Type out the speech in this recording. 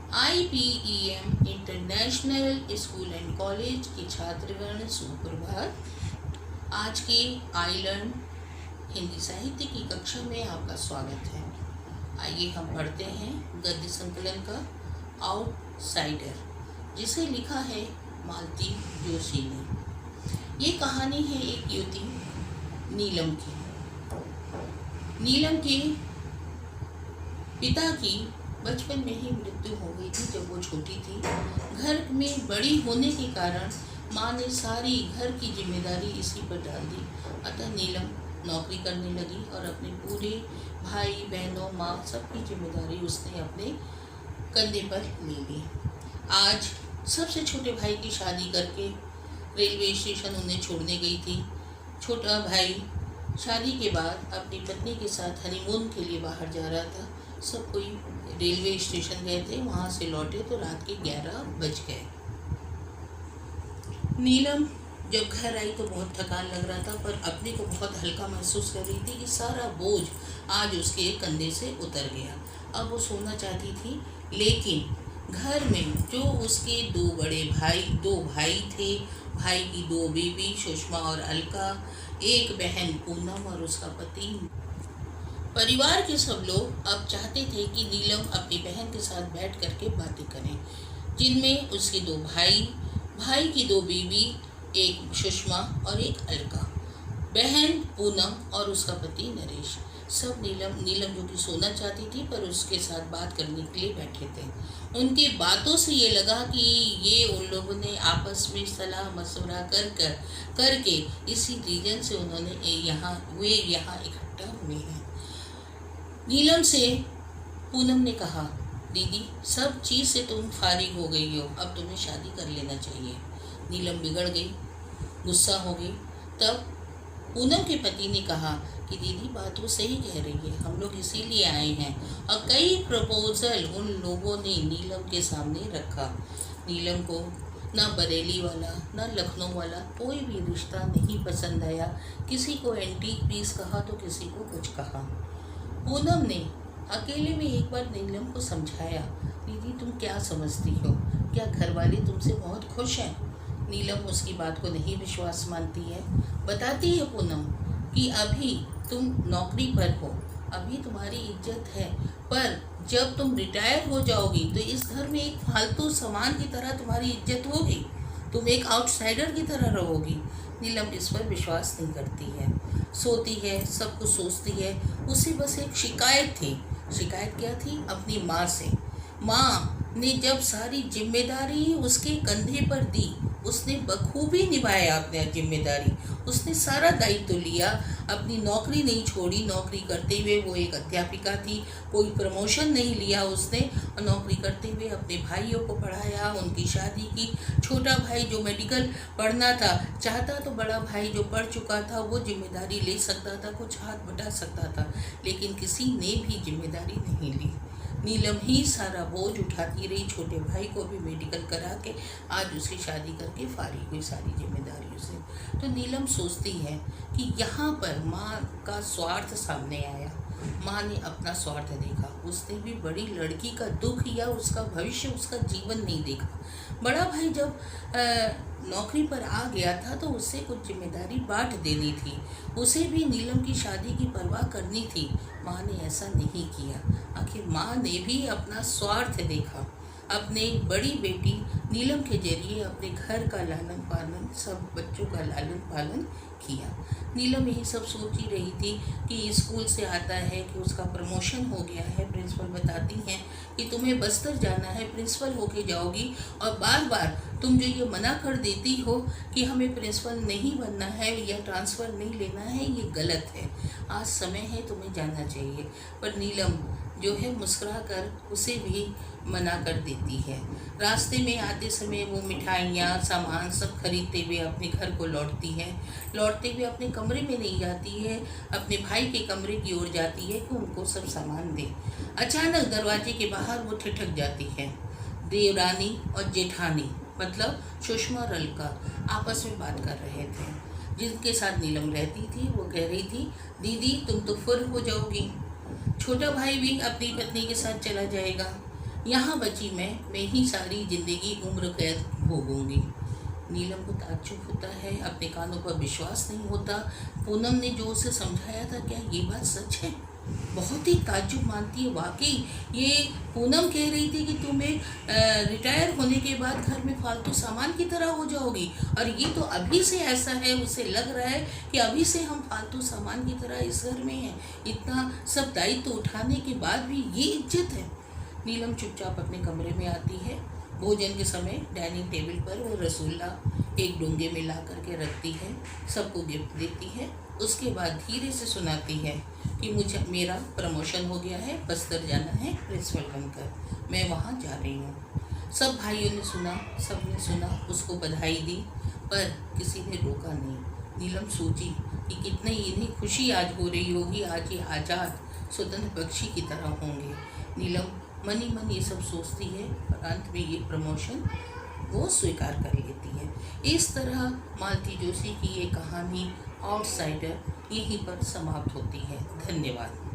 IPEM international school and college के छात्रगण सुप्रभात। आज के आई लर्न हिंदी साहित्य की कक्षा में आपका स्वागत है। आइए हम पढ़ते हैं गद्य संकलन का आउटसाइडर, जिसे लिखा है मालती जोशी ने। ये कहानी है एक युवती नीलम की। नीलम के पिता की बचपन में ही मृत्यु हो गई थी जब वो छोटी थी। घर में बड़ी होने के कारण माँ ने सारी घर की जिम्मेदारी इसी पर डाल दी। अतः नीलम नौकरी करने लगी और अपने पूरे भाई बहनों माँ सबकी जिम्मेदारी उसने अपने कंधे पर ले ली। आज सबसे छोटे भाई की शादी करके रेलवे स्टेशन उन्हें छोड़ने गई थी। छोटा भाई शादी के बाद अपनी पत्नी के साथ हनीमून के लिए बाहर जा रहा था। सब कोई रेलवे स्टेशन गए थे, वहाँ से लौटे तो रात के 11 बज गए। नीलम जब घर आई तो बहुत थकान लग रहा था, पर अपने को बहुत हल्का महसूस कर रही थी कि सारा बोझ आज उसके कंधे से उतर गया। अब वो सोना चाहती थी, लेकिन घर में जो उसके दो भाई थे, भाई की 2 बीवी सुषमा और अलका, एक बहन पूनम और उसका पति। परिवार के सब लोग अब चाहते थे कि नीलम अपनी बहन के साथ बैठ करके बातें करें, जिनमें उसके 2 भाई की 2 बीवी, एक सुषमा और एक अलका, बहन पूनम और उसका पति नरेश। सब नीलम जो कि सोना चाहती थी पर उसके साथ बात करने के लिए बैठे थे। उनकी बातों से ये लगा कि ये उन लोगों ने आपस में सलाह मशवरा करके इसी रीजन से वे यहाँ इकट्ठा हुए हैं। नीलम से पूनम ने कहा, दीदी सब चीज़ से तुम फारिग हो गई हो, अब तुम्हें शादी कर लेना चाहिए। नीलम बिगड़ गई, गुस्सा हो गई। तब पूनम के पति ने कहा कि दीदी बात वो सही कह रही है, हम लोग इसीलिए आए हैं। और कई प्रपोजल उन लोगों ने नीलम के सामने रखा। नीलम को ना बरेली वाला ना लखनऊ वाला कोई भी रिश्ता नहीं पसंद आया। किसी को एंटीक पीस कहा तो किसी को कुछ कहा। पूनम ने अकेले में एक बार नीलम को समझाया, दीदी तुम क्या समझती हो, क्या घर वाले तुमसे बहुत खुश हैं? नीलम उसकी बात को नहीं विश्वास मानती है। बताती है पूनम कि अभी तुम नौकरी पर हो, अभी तुम्हारी इज्जत है, पर जब तुम रिटायर हो जाओगी तो इस घर में एक फालतू सामान की तरह तुम्हारी इज्जत होगी, तुम एक आउटसाइडर की तरह रहोगी। नीलम इस पर विश्वास नहीं करती है, सोती है, सब कुछ सोचती है। उसे बस एक शिकायत थी। शिकायत क्या थी? अपनी माँ से। माँ ने जब सारी जिम्मेदारी उसके कंधे पर दी, उसने बखूबी निभाया अपनी जिम्मेदारी, उसने सारा दायित्व लिया, अपनी नौकरी नहीं छोड़ी। नौकरी करते हुए वो एक अध्यापिका थी, कोई प्रमोशन नहीं लिया उसने, और नौकरी करते हुए अपने भाइयों को पढ़ाया, उनकी शादी की। छोटा भाई जो मेडिकल पढ़ना था चाहता तो बड़ा भाई जो पढ़ चुका था वो जिम्मेदारी ले सकता था, कुछ हाथ बटा सकता था, लेकिन किसी ने भी जिम्मेदारी नहीं ली। नीलम ही सारा बोझ उठाती रही, छोटे भाई को भी मेडिकल करा के आज उसकी शादी करके फारिग हुई सारी जिम्मेदारियों से। तो नीलम सोचती है कि यहाँ पर माँ का स्वार्थ सामने आया। माँ ने अपना स्वार्थ देखा, उसने भी बड़ी लड़की का दुख या उसका भविष्य, उसका जीवन नहीं देखा। बड़ा भाई जब नौकरी पर आ गया था तो उससे कुछ जिम्मेदारी बांट देनी थी, उसे भी नीलम की शादी की परवाह करनी थी। माँ ने ऐसा नहीं किया। आखिर माँ ने भी अपना स्वार्थ देखा। अपने बड़ी बेटी नीलम के जरिए अपने घर का लालन पालन, सब बच्चों का लालन पालन किया। नीलम यही सब सोच ही रही थी कि स्कूल से आता है कि उसका प्रमोशन हो गया है। प्रिंसिपल बताती हैं कि तुम्हें बस्तर जाना है, प्रिंसिपल होके जाओगी, और बार बार तुम जो ये मना कर देती हो कि हमें प्रिंसिपल नहीं बनना है या ट्रांसफ़र नहीं लेना है, ये गलत है। आज समय है, तुम्हें जाना चाहिए। पर नीलम जो है मुस्कुरा कर उसे भी मना कर देती है। रास्ते में आते समय वो मिठाइयाँ सामान सब खरीदते हुए अपने घर को लौटती है। लौटते हुए अपने कमरे में नहीं जाती है, अपने भाई के कमरे की ओर जाती है कि उनको सब सामान दे। अचानक दरवाजे के बाहर वो ठिठक जाती है। देवरानी और जेठानी मतलब सुषमा और अलका आपस में बात कर रहे थे। जिनके साथ नीलम रहती थी वो कह रही थी, दीदी तुम तो फुर हो जाओगी, छोटा भाई भी अपनी पत्नी के साथ चला जाएगा, यहाँ बची मैं ही सारी ज़िंदगी उम्र कैद भोगूंगी। नीलम को ताज्जुब होता है, अपने कानों पर विश्वास नहीं होता। पूनम ने जो उसे समझाया था, क्या ये बात सच है? बहुत ही ताज्जुब मानती है। वाकई ये पूनम कह रही थी कि तुम्हें रिटायर होने के बाद घर में फालतू सामान की तरह हो जाओगी, और ये तो अभी से ऐसा है। उसे लग रहा है कि अभी से हम फालतू सामान की तरह इस घर में हैं। इतना सब दायित्व उठाने के बाद भी ये इज्जत है। नीलम चुपचाप अपने कमरे में आती है। भोजन के समय डाइनिंग टेबल पर वो रसगुल्ला एक डोंगे में ला करके रखती है, सबको गिफ्ट देती है। उसके बाद धीरे से सुनाती है कि मुझे मेरा प्रमोशन हो गया है, बस्तर जाना है प्रिंसिपल बनकर, मैं वहाँ जा रही हूँ। सब भाइयों ने सुना, सब ने सुना, उसको बधाई दी, पर किसी ने रोका नहीं। नीलम सोची कि कितनी इन्हें खुशी आज हो रही होगी, आज ये आज़ाद स्वतंत्र पक्षी की तरह होंगे। नीलम मन ही मन ये सब सोचती है, और अंत में ये प्रमोशन वो स्वीकार कर लेती है। इस तरह मालती जोशी की ये कहानी आउटसाइडर यहीं पर समाप्त होती है। धन्यवाद।